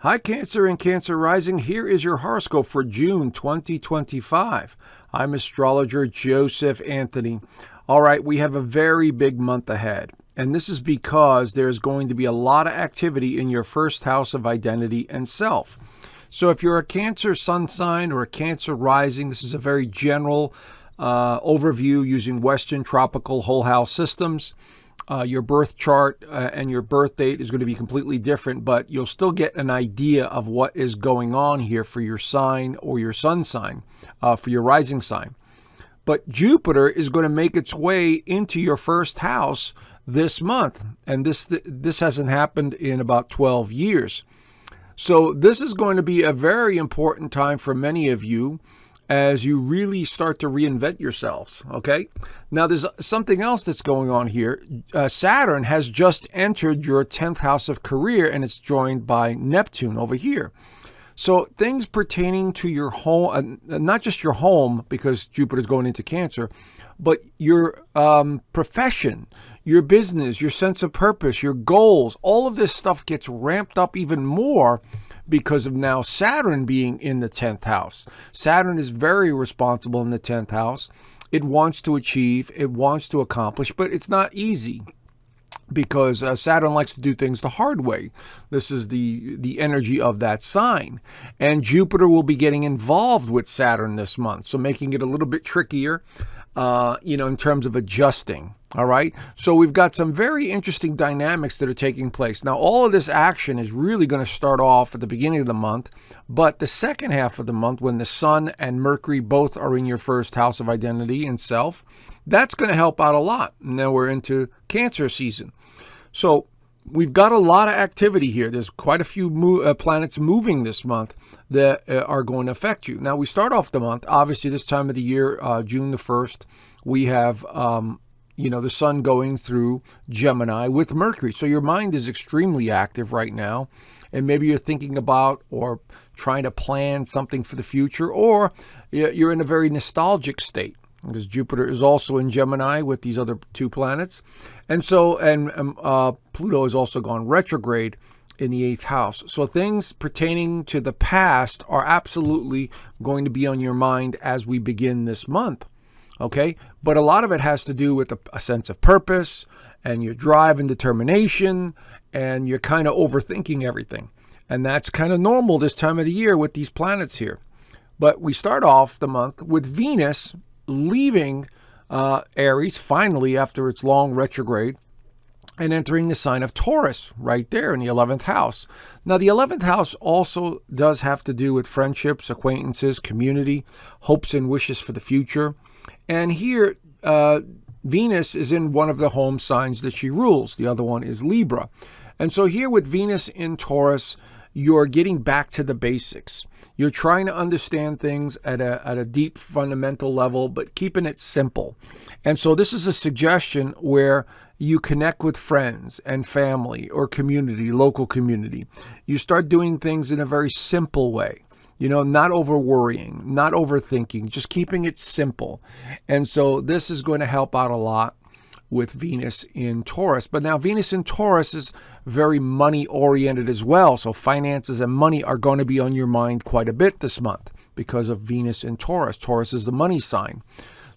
Hi, Cancer and Cancer Rising. Here is your horoscope for June 2025. I'm Astrologer Joseph Anthony. All right, we have a very big month ahead, and this is because there's going to be a lot of activity in your first house of identity and self. So if you're a Cancer sun sign or a Cancer rising, this is a very general overview using Western tropical whole house systems. Your birth chart and your birth date is going to be completely different, but you'll still get an idea of what is going on here for your sign or your sun sign, for your rising sign. But Jupiter is going to make its way into your first house this month, and this hasn't happened in about 12 years. So this is going to be a very important time for many of you as you really start to reinvent yourselves, okay? Now, there's something else that's going on here. Saturn has just entered your 10th house of career, and it's joined by Neptune over here. So things pertaining to your home, not just your home, because Jupiter's going into Cancer, but your profession, your business, your sense of purpose, your goals, all of this stuff gets ramped up even more because of now Saturn being in the 10th house. Saturn is very responsible in the 10th house. It wants to achieve, it wants to accomplish, but it's not easy because Saturn likes to do things the hard way. This is the energy of that sign. And Jupiter will be getting involved with Saturn this month, so making it a little bit trickier, in terms of adjusting. All right. So we've got some very interesting dynamics that are taking place. Now, all of this action is really going to start off at the beginning of the month, but the second half of the month, when the Sun and Mercury both are in your first house of identity and self, that's going to help out a lot. Now we're into Cancer season. So we've got a lot of activity here. There's quite a few planets moving this month that are going to affect you. Now, we start off the month, obviously this time of the year, June the 1st, we have, the Sun going through Gemini with Mercury. So your mind is extremely active right now. And maybe you're thinking about or trying to plan something for the future, or you're in a very nostalgic state, because Jupiter is also in Gemini with these other two planets. And so, Pluto has also gone retrograde in the 8th house. So things pertaining to the past are absolutely going to be on your mind as we begin this month. Okay? But a lot of it has to do with a sense of purpose and your drive and determination, and you're kind of overthinking everything. And that's kind of normal this time of the year with these planets here. But we start off the month with Venus leaving Aries finally after its long retrograde and entering the sign of Taurus right there in the 11th house. Now, the 11th house also does have to do with friendships, acquaintances, community, hopes and wishes for the future. And here, Venus is in one of the home signs that she rules. The other one is Libra. And so here with Venus in Taurus, you're getting back to the basics. You're trying to understand things at a deep fundamental level, but keeping it simple. And so this is a suggestion where you connect with friends and family or community, local community. You start doing things in a very simple way. Not over worrying, not overthinking, just keeping it simple. And so this is going to help out a lot with Venus in Taurus. But now Venus in Taurus is very money oriented as well. So finances and money are going to be on your mind quite a bit this month because of Venus in Taurus. Taurus is the money sign.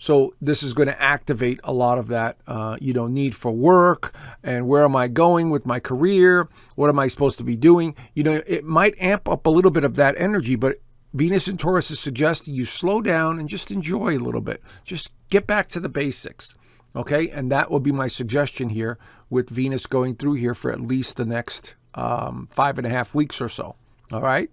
So this is going to activate a lot of that, need for work and where am I going with my career? What am I supposed to be doing? It might amp up a little bit of that energy, but Venus in Taurus is suggesting you slow down and just enjoy a little bit. Just get back to the basics. Okay, and that will be my suggestion here with Venus going through here for at least the next 5.5 weeks or so. All right.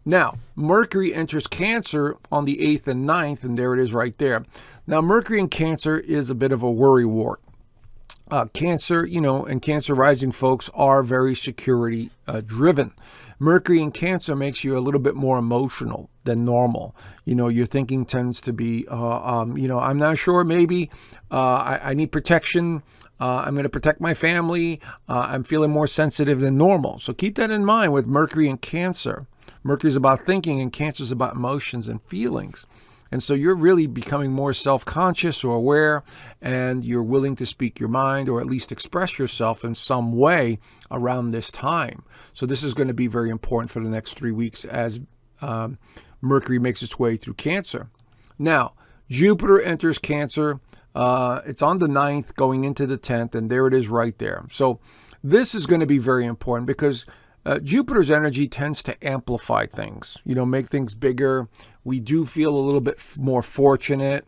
Now, Mercury enters Cancer on the 8th and 9th, and there it is right there. Now, Mercury in Cancer is a bit of a worrywart. Cancer, and Cancer rising folks are very security driven. Mercury in Cancer makes you a little bit more emotional than normal. Your thinking tends to be, I'm not sure, maybe I need protection. I'm going to protect my family. I'm feeling more sensitive than normal. So keep that in mind with Mercury in Cancer. Mercury is about thinking and Cancer is about emotions and feelings. And so you're really becoming more self-conscious or aware, and you're willing to speak your mind or at least express yourself in some way around this time. So this is going to be very important for the next 3 weeks as Mercury makes its way through Cancer. Now, Jupiter enters Cancer. It's on the 9th going into the 10th, and there it is right there. So this is going to be very important because Jupiter's energy tends to amplify things, make things bigger. We do feel a little bit more fortunate.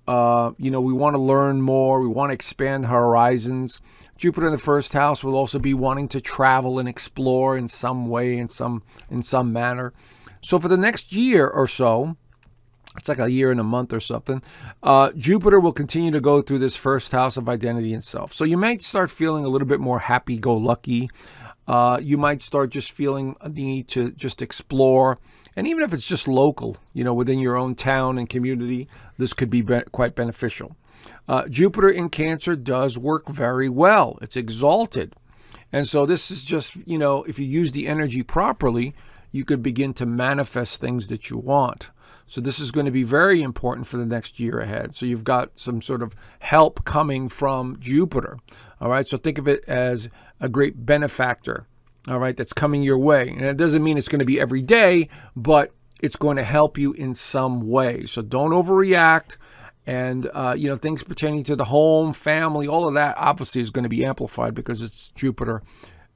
We want to learn more. We want to expand horizons. Jupiter in the first house will also be wanting to travel and explore in some way, in some manner. So for the next year or so, it's like a year and a month or something, Jupiter will continue to go through this first house of identity and self. So you might start feeling a little bit more happy-go-lucky. You might start just feeling a need to just explore. And even if it's just local, within your own town and community, this could be quite beneficial. Jupiter in Cancer does work very well. It's exalted. And so this is just, if you use the energy properly, you could begin to manifest things that you want. So this is going to be very important for the next year ahead. So you've got some sort of help coming from Jupiter. All right. So think of it as a great benefactor. All right. That's coming your way. And it doesn't mean it's going to be every day, but it's going to help you in some way. So don't overreact. And, things pertaining to the home, family, all of that obviously is going to be amplified because it's Jupiter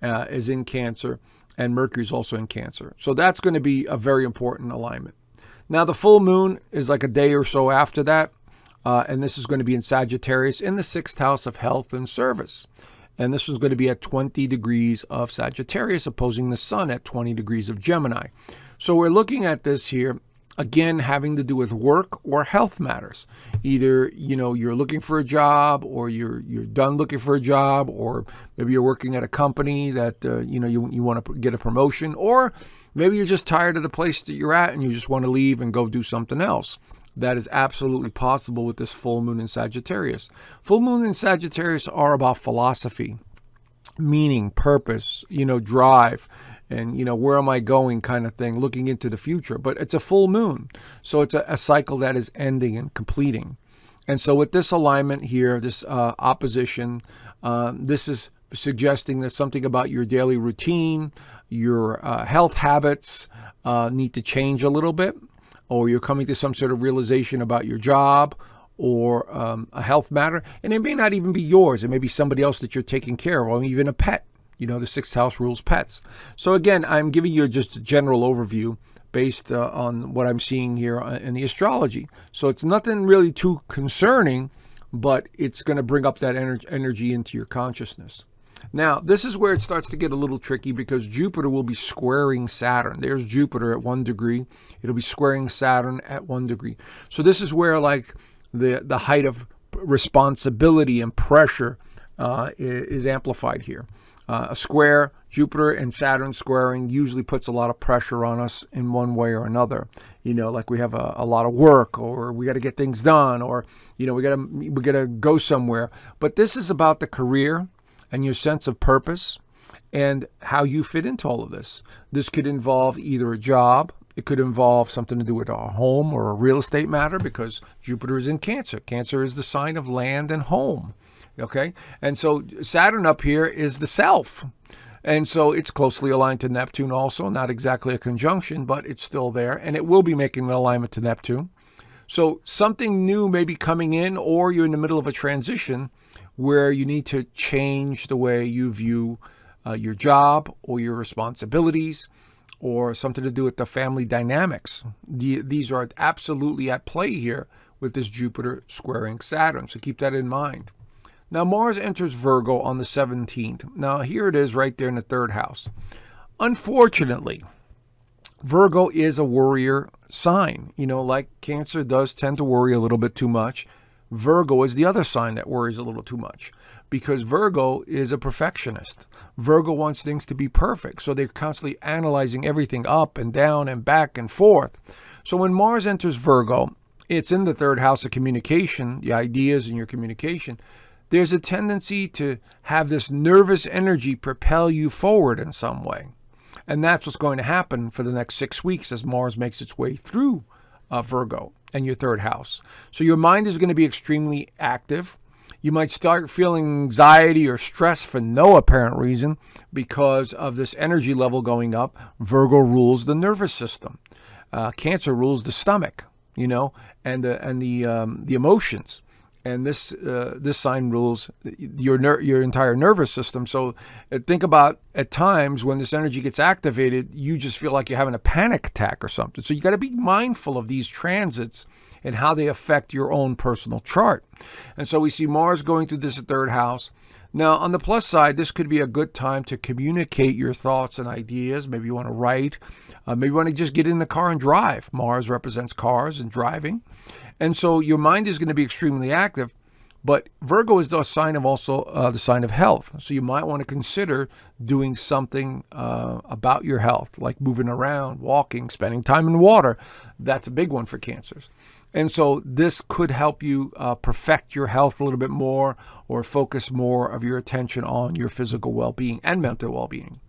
is in Cancer and Mercury is also in Cancer. So that's going to be a very important alignment. Now, the full moon is like a day or so after that, and this is going to be in Sagittarius in the 6th house of health and service. And this was going to be at 20 degrees of Sagittarius, opposing the sun at 20 degrees of Gemini. So we're looking at this here, again, having to do with work or health matters. Either, you're looking for a job, or you're done looking for a job, or maybe you're working at a company that, you want to get a promotion, or maybe you're just tired of the place that you're at and you just want to leave and go do something else. That is absolutely possible with this full moon in Sagittarius. Full moon in Sagittarius are about philosophy, meaning, purpose, drive, and, where am I going kind of thing, looking into the future. But it's a full moon. So it's a cycle that is ending and completing. And so with this alignment here, this opposition, this is suggesting that something about your daily routine, your health habits need to change a little bit, or you're coming to some sort of realization about your job or a health matter. And it may not even be yours. It may be somebody else that you're taking care of, or even a pet. The 6th house rules pets. So again, I'm giving you just a general overview based on what I'm seeing here in the astrology. So it's nothing really too concerning, but it's going to bring up that energy into your consciousness. Now, this is where it starts to get a little tricky because Jupiter will be squaring Saturn. There's Jupiter at 1 degree. It'll be squaring Saturn at 1 degree. So this is where the height of responsibility and pressure is amplified here. A square, Jupiter and Saturn squaring, usually puts a lot of pressure on us in one way or another. Like we have a lot of work, or we got to get things done, or we got to go somewhere. But this is about the career and your sense of purpose and how you fit into all of this. This could involve either a job. It could involve something to do with a home or a real estate matter because Jupiter is in Cancer. Cancer is the sign of land and home. Okay. And so Saturn up here is the self. And so it's closely aligned to Neptune also, not exactly a conjunction, but it's still there. And it will be making an alignment to Neptune. So something new may be coming in, or you're in the middle of a transition where you need to change the way you view your job or your responsibilities, or something to do with the family dynamics. These are absolutely at play here with this Jupiter squaring Saturn. So keep that in mind. Now, Mars enters Virgo on the 17th. Now, here it is right there in the 3rd house. Unfortunately, Virgo is a worrier sign. Like Cancer does tend to worry a little bit too much. Virgo is the other sign that worries a little too much because Virgo is a perfectionist. Virgo wants things to be perfect. So they're constantly analyzing everything up and down and back and forth. So when Mars enters Virgo, it's in the 3rd house of communication, the ideas in your communication. There's a tendency to have this nervous energy propel you forward in some way. And that's what's going to happen for the next 6 weeks as Mars makes its way through Virgo. and your third house. So your mind is going to be extremely active. You might start feeling anxiety or stress for no apparent reason because of this energy level going up. Virgo rules the nervous system. Cancer rules the stomach, and the emotions. And this sign rules your entire nervous system. So think about at times when this energy gets activated, you just feel like you're having a panic attack or something. So you got to be mindful of these transits and how they affect your own personal chart. And so we see Mars going through this third house. Now, on the plus side, this could be a good time to communicate your thoughts and ideas. Maybe you want to write. Maybe you want to just get in the car and drive. Mars represents cars and driving. And so your mind is going to be extremely active. But Virgo is the sign of also the sign of health. So you might want to consider doing something about your health, like moving around, walking, spending time in water. That's a big one for Cancers. And so this could help you perfect your health a little bit more, or focus more of your attention on your physical well-being and mental well-being.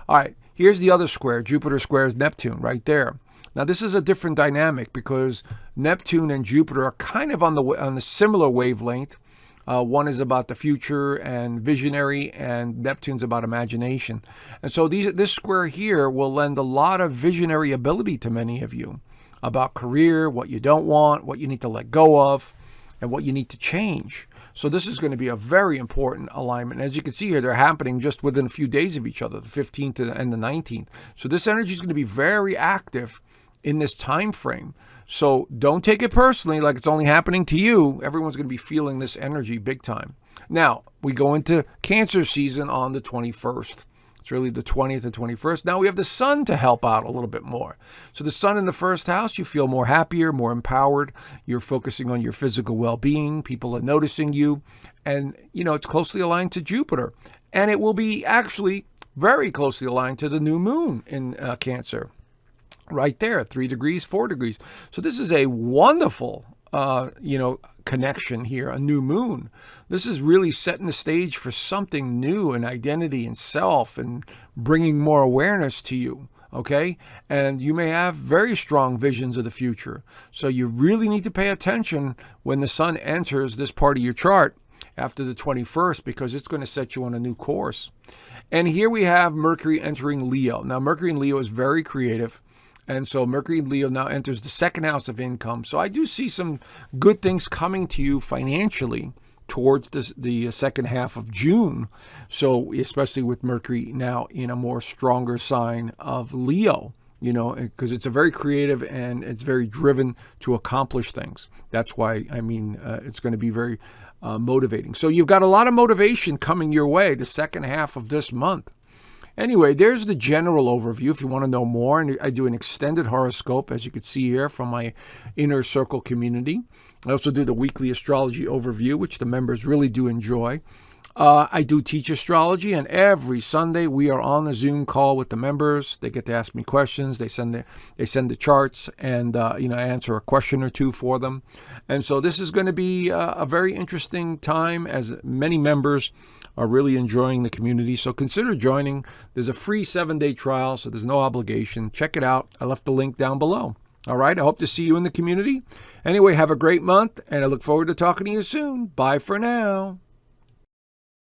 All right, here's the other square. Jupiter squares Neptune right there. Now, this is a different dynamic because Neptune and Jupiter are kind of on the similar wavelength. One is about the future and visionary, and Neptune's about imagination. And so this square here will lend a lot of visionary ability to many of you about career, what you don't want, what you need to let go of, and what you need to change. So this is going to be a very important alignment. As you can see here, they're happening just within a few days of each other, the 15th and the 19th. So this energy is going to be very active in this time frame. So don't take it personally like it's only happening to you. Everyone's going to be feeling this energy big time. Now, we go into Cancer season on the 21st. It's really the 20th and 21st. Now we have the sun to help out a little bit more. So the sun in the first house, you feel more happier, more empowered. You're focusing on your physical well-being. People are noticing you. And, it's closely aligned to Jupiter. And it will be actually very closely aligned to the new moon in Cancer. Right there, 3 degrees, 4 degrees. So this is a wonderful, connection here, a new moon. This is really setting the stage for something new, and identity and self, and bringing more awareness to you, okay? And you may have very strong visions of the future. So you really need to pay attention when the sun enters this part of your chart after the 21st, because it's going to set you on a new course. And here we have Mercury entering Leo. Now, Mercury in Leo is very creative. And so Mercury in Leo now enters the second house of income. So I do see some good things coming to you financially towards the second half of June. So especially with Mercury now in a more stronger sign of Leo, because it's a very creative and it's very driven to accomplish things. That's why, it's going to be very motivating. So you've got a lot of motivation coming your way the second half of this month. Anyway, there's the general overview if you want to know more. And I do an extended horoscope, as you can see here, from my Inner Circle community. I also do the weekly astrology overview, which the members really do enjoy. I do teach astrology, and every Sunday we are on a Zoom call with the members. They get to ask me questions. They send the charts, and I answer a question or two for them. And so this is going to be a very interesting time, as many members are really enjoying the community. So consider joining. There's a free 7-day trial, so there's no obligation. Check it out. I left the link down below. All right, I hope to see you in the community. Anyway, have a great month, and I look forward to talking to you soon. Bye for now.